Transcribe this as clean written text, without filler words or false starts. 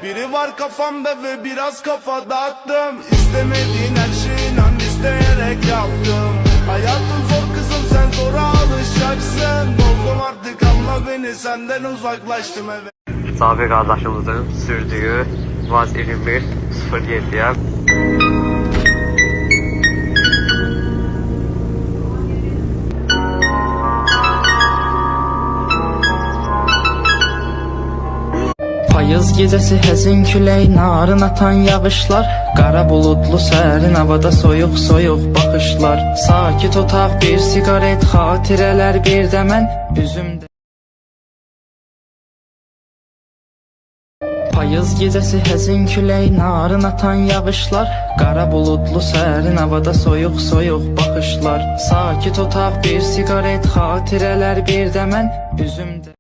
Biri var kafamda ve biraz kafa dağıttım. İstemediğin her şeyi inan isteyerek yaptım. Hayatım zor kızım, sen zora alışacaksın. Doldum artık, anla beni, senden uzaklaştım evet. Sabir kardeşimizin sürdüğü Vaz 2107'ye Payız gecəsi həzin külək, narın atan yağışlar, qara buludlu sərin havada soyuq soyuq baxışlar. Sakit otaq, bir siqaret, xatirələr bir də mən üzümdə. Payız gecəsi həzin külək, narın atan yağışlar, qara buludlu sərin havada soyuq soyuq baxışlar. Sakit otaq, bir siqaret, xatirələr bir də mən üzümdə.